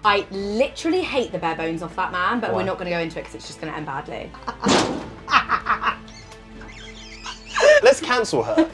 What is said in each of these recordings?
I literally hate the bare bones off that man, but we're not going to go into it because it's just going to end badly. Let's cancel her.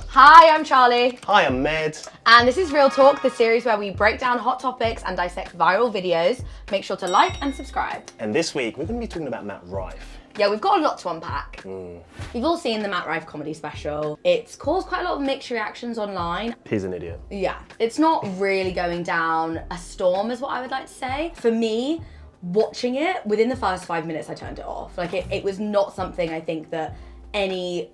Hi, I'm Charlie. Hi, I'm Med. And this is Real Talk, the series where we break down hot topics and dissect viral videos. Make sure to like and subscribe. And this week, we're going to be talking about Matt Rife. Yeah, we've got a lot to unpack. We've all seen the Matt Rife comedy special. It's caused quite a lot of mixed reactions online. He's an idiot. Yeah, it's not really going down a storm is what I would like to say. For me, watching it, within the first 5 minutes I turned it off. Like it was not something I think that anyone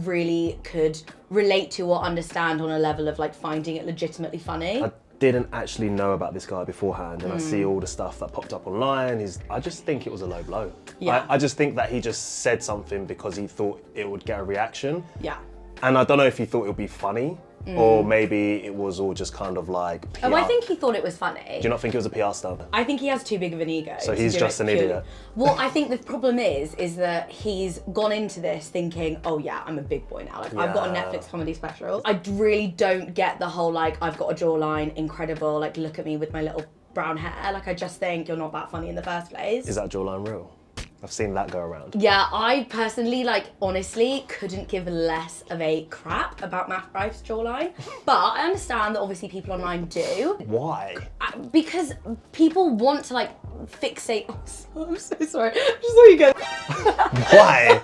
really could relate to or understand on a level of like finding it legitimately funny. I didn't actually know about this guy beforehand, and I see all the stuff that popped up online. I just think it was a low blow. Yeah. I just think that he just said something because he thought it would get a reaction. Yeah. And I don't know if he thought it would be funny, or maybe it was all just kind of like PR. Oh, I think he thought it was funny. Do you not think it was a PR stunt? I think he has too big of an ego. So he's just an idiot. Well, I think the problem is that he's gone into this thinking, oh yeah, I'm a big boy now. Like I've got a Netflix comedy special. I really don't get the whole like, I've got a jawline, incredible, like look at me with my little brown hair. Like I just think you're not that funny in the first place. Is that jawline real? I've seen that go around. Yeah, I personally, like, honestly, couldn't give less of a crap about Matt Rife's jawline. But I understand that obviously people online do. Why? Because people want to, like, fixate... Oh, I'm so sorry. I just saw you go... Why?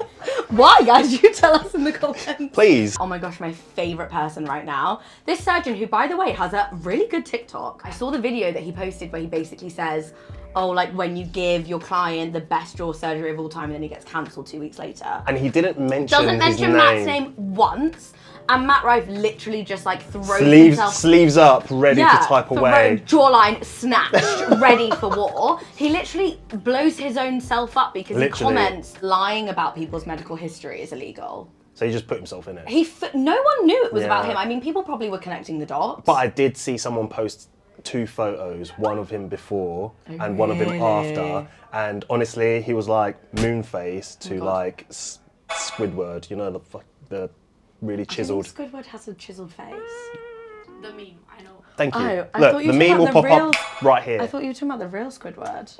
Why, guys? You tell us in the comments. Please. Oh my gosh, my favourite person right now. This surgeon who, by the way, has a really good TikTok. I saw the video that he posted where he basically says, oh, like when you give your client the best jaw surgery of all time and then he gets cancelled 2 weeks later. And he didn't mention Doesn't his mention name. Matt's name once. And Matt Rife literally just like throws himself... Sleeves up, ready to type away. Jawline snatched, ready for war. He literally blows his own self up because he comments lying about people's medical history is illegal. So he just put himself in it. No one knew it was about him. I mean, people probably were connecting the dots. But I did see someone post 2 photos, one of him before and one of him after. And honestly, he was like moon face to like Squidward, you know, the really chiseled. I think Squidward has a chiseled face. The meme, I know. Thank you. Oh, I Look, thought you the were meme will talking pop about the up right here. I thought you were talking about the real Squidward.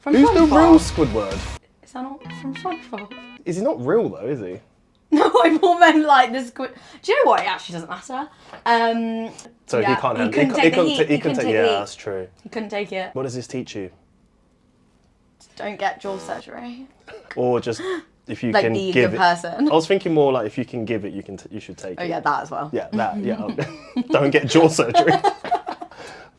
From Who's the SpongeBob. real Squidward? Is that not from SpongeBob? Is he not real though, is he? No, I more meant like the squid. Do you know what? It actually doesn't matter. So he can't handle couldn't take the heat. He couldn't take the heat. that's true. He couldn't take it. What does this teach you? Don't get jaw surgery. Or just if you Like can be a give good it. person. I was thinking more like if you can give it, you should take it. Oh yeah, that as well. Yeah, that. Yeah. Don't get jaw surgery.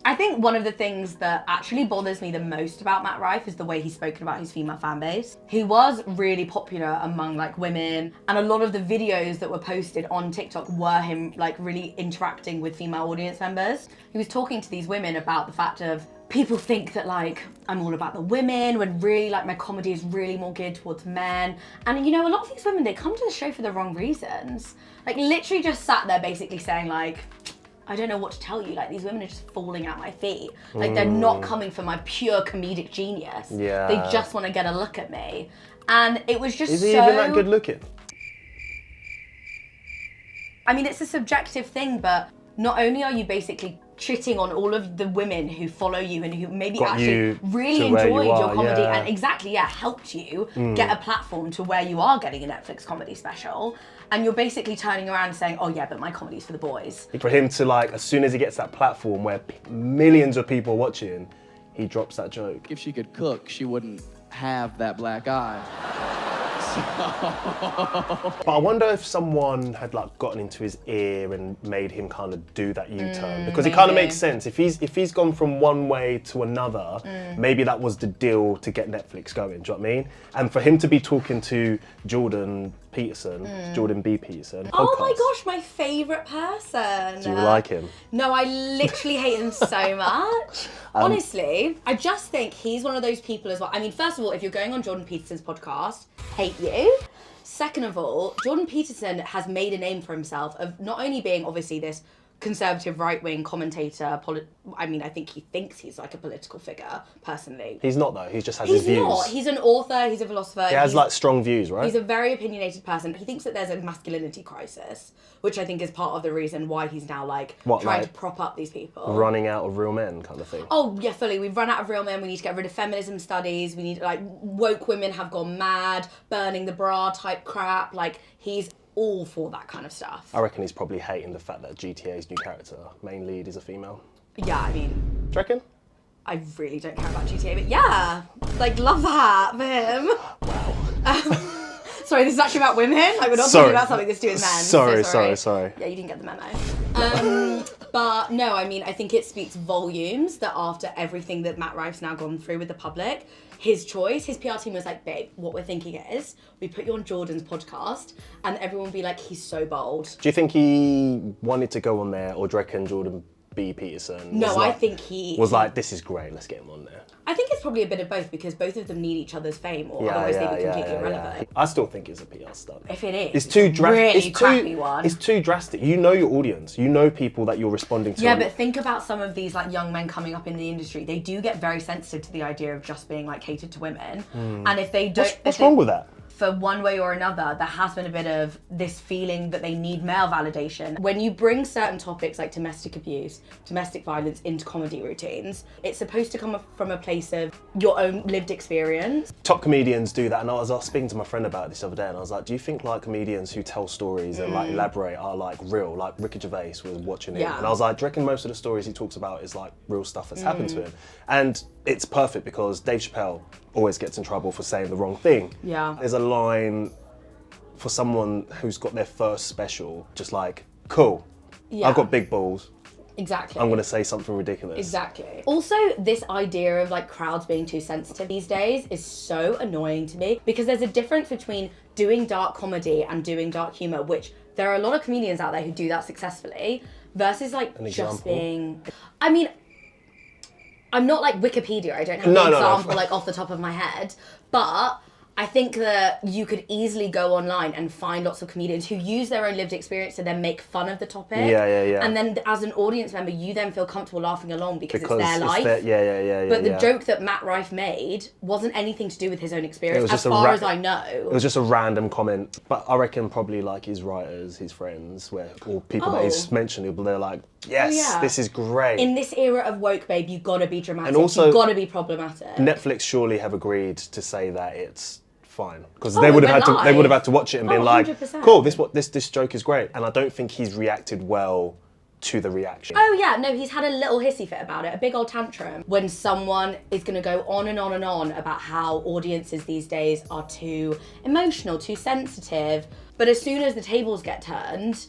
I think one of the things that actually bothers me the most about Matt Rife is the way he's spoken about his female fan base. He was really popular among like women, and a lot of the videos that were posted on TikTok were him like really interacting with female audience members. He was talking to these women about the fact of people think that like I'm all about the women when really like my comedy is really more geared towards men. And you know, a lot of these women, they come to the show for the wrong reasons. Like literally just sat there basically saying like, I don't know what to tell you, like these women are just falling at my feet. Like they're not coming for my pure comedic genius. Yeah. They just want to get a look at me. And it was just Is he even that good looking? I mean, it's a subjective thing, but not only are you basically shitting on all of the women who follow you and who maybe Got actually you really to where you enjoyed your are, comedy yeah. and helped you get a platform to where you are getting a Netflix comedy special, and you're basically turning around and saying, oh yeah, but my comedy's for the boys. For him to like, as soon as he gets that platform where millions of people are watching, he drops that joke. If she could cook, she wouldn't have that black eye. But I wonder if someone had like gotten into his ear and made him kind of do that U-turn, because it kind of makes sense. If he's gone from one way to another, maybe that was the deal to get Netflix going. Do you know what I mean? And for him to be talking to Jordan Peterson, Jordan B. Peterson. Oh my podcast. gosh, my favourite person. Do you like him? No, I literally hate him so much. Honestly, I just think he's one of those people as well. I mean, first of all, if you're going on Jordan Peterson's podcast, hate you. Second of all, Jordan Peterson has made a name for himself of not only being obviously this conservative right-wing commentator. I mean, I think he thinks he's like a political figure, personally. He's not though. He just has his views. He's not. He's an author. He's a philosopher. He has like strong views, right? He's a very opinionated person. He thinks that there's a masculinity crisis, which I think is part of the reason why he's now trying to prop up these people. Running out of real men kind of thing. Oh yeah, fully. We've run out of real men. We need to get rid of feminism studies. We need woke women have gone mad, burning the bra type crap. He's all for that kind of stuff. I reckon he's probably hating the fact that GTA's new character, main lead, is a female. Yeah, I mean... Do you reckon? I really don't care about GTA, but yeah, love that for him. Wow. Sorry, this is actually about women. We're not talking about something that's to do with men. Sorry. Yeah, you didn't get the memo. But no, I mean, I think it speaks volumes that after everything that Matt Rife's now gone through with the public, his choice, his PR team was like, babe, what we're thinking is, we put you on Jordan's podcast and everyone will be like, he's so bold. Do you think he wanted to go on there, or do you reckon Jordan B. Peterson I think he was like, this is great, let's get him on there? I think it's probably a bit of both, because both of them need each other's fame, or otherwise they'd be completely irrelevant. I still think it's a PR stunt. If it is, it's too really crappy one. It's too drastic. You know your audience. You know people that you're responding to. Yeah, but think about some of these young men coming up in the industry. They do get very sensitive to the idea of just being catered to women, and if they don't, what's wrong with that? For one way or another, there has been a bit of this feeling that they need male validation. When you bring certain topics like domestic abuse, domestic violence into comedy routines, it's supposed to come from a place of your own lived experience. Top comedians do that, and I was speaking to my friend about this the other day, and I was like, do you think comedians who tell stories and elaborate are real? Like Ricky Gervais was watching it, and I was like, do you reckon most of the stories he talks about is real stuff that's happened to him? And it's perfect because Dave Chappelle always gets in trouble for saying the wrong thing. Yeah. There's a line for someone who's got their first special, just cool, I've got big balls. Exactly. I'm going to say something ridiculous. Exactly. Also, this idea of crowds being too sensitive these days is so annoying to me, because there's a difference between doing dark comedy and doing dark humour, which there are a lot of comedians out there who do that successfully, versus just being... I mean, I'm not Wikipedia, I don't have an example off the top of my head, but I think that you could easily go online and find lots of comedians who use their own lived experience to then make fun of the topic. Yeah. And then as an audience member, you then feel comfortable laughing along because it's their life. Yeah. But the joke that Matt Rife made wasn't anything to do with his own experience, as far as I know. It was just a random comment. But I reckon probably his writers, his friends, or people that he's mentioned, they're like, yes, this is great. In this era of woke, babe, you gotta be dramatic. And also, you gotta be problematic. Netflix surely have agreed to say that it's fine, because they would have had to watch it and been 100%. cool, this joke is great. And I don't think he's reacted well to the reaction. Oh yeah, no, he's had a little hissy fit about it, a big old tantrum, when someone is going to go on and on and on about how audiences these days are too emotional, too sensitive, but as soon as the tables get turned,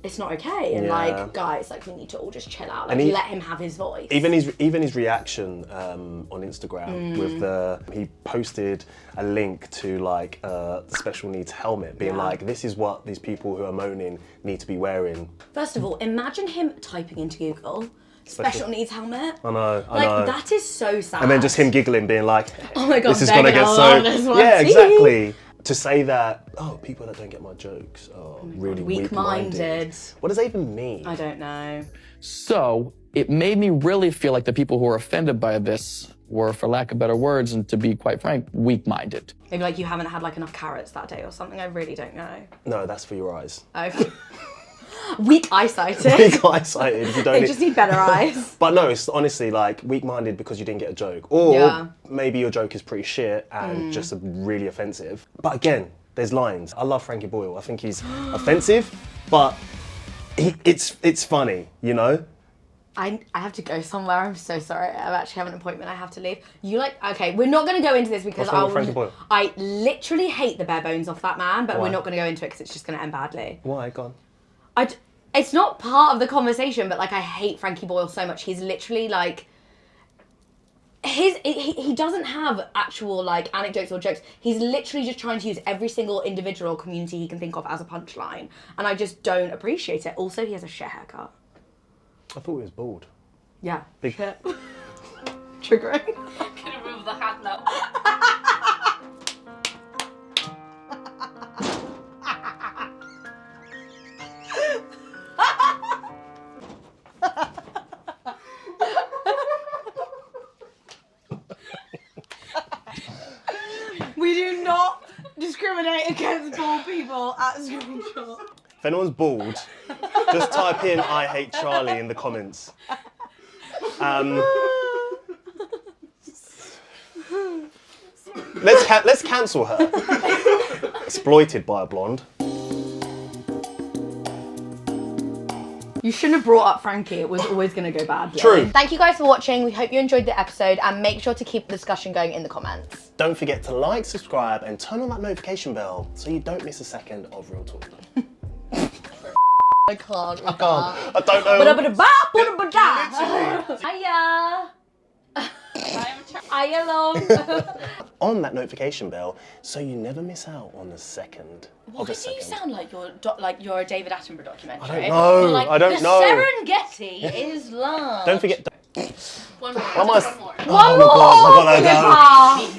it's not okay. And guys, we need to all just chill out. Let him have his voice. Even his reaction on Instagram with he posted a link to the special needs helmet, being this is what these people who are moaning need to be wearing. First of all, imagine him typing into Google, special needs helmet. I know. That is so sad. And then just him giggling, being like, oh my God, this is gonna get so... Yeah, exactly. To say that, people that don't get my jokes are really weak-minded. What does that even mean? I don't know. So it made me really feel like the people who were offended by this were, for lack of better words, and to be quite frank, weak-minded. Maybe you haven't had enough carrots that day or something. I really don't know. No, that's for your eyes. Okay. Weak eyesighted. Weak eyesighted. You don't they just need better eyes. But no, it's honestly weak-minded because you didn't get a joke. Or maybe your joke is pretty shit and just really offensive. But again, there's lines. I love Frankie Boyle. I think he's offensive, but it's funny, you know? I have to go somewhere. I'm so sorry. I actually have an appointment. I have to leave. Okay, we're not going to go into this because I literally hate the bare bones off that man, but we're not going to go into it because it's just going to end badly. Why? Go on. It's not part of the conversation, but I hate Frankie Boyle so much. He's literally he doesn't have actual anecdotes or jokes. He's literally just trying to use every single individual or community he can think of as a punchline, and I just don't appreciate it. Also, he has a shit haircut. I thought he was bald. Yeah. Big. Shit. Triggering. Can you remove the hat now? discriminate against bald people at screenshot. If anyone's bald, just type in "I hate Charlie" in the comments. Let's cancel her. Exploited by a blonde. You shouldn't have brought up Frankie. It was always going to go badly. True. Thank you guys for watching. We hope you enjoyed the episode and make sure to keep the discussion going in the comments. Don't forget to like, subscribe, and turn on that notification bell so you don't miss a second of Real Talk. I can't. I don't know. Hiya. Hiya, long. On that notification bell so you never miss out on the second Why of a do second. you sound like you're a David Attenborough documentary? I don't know. You're like, I don't know. Serengeti is large. Don't forget. One more. One more. Just one more. One Oh more. my God, I got that down.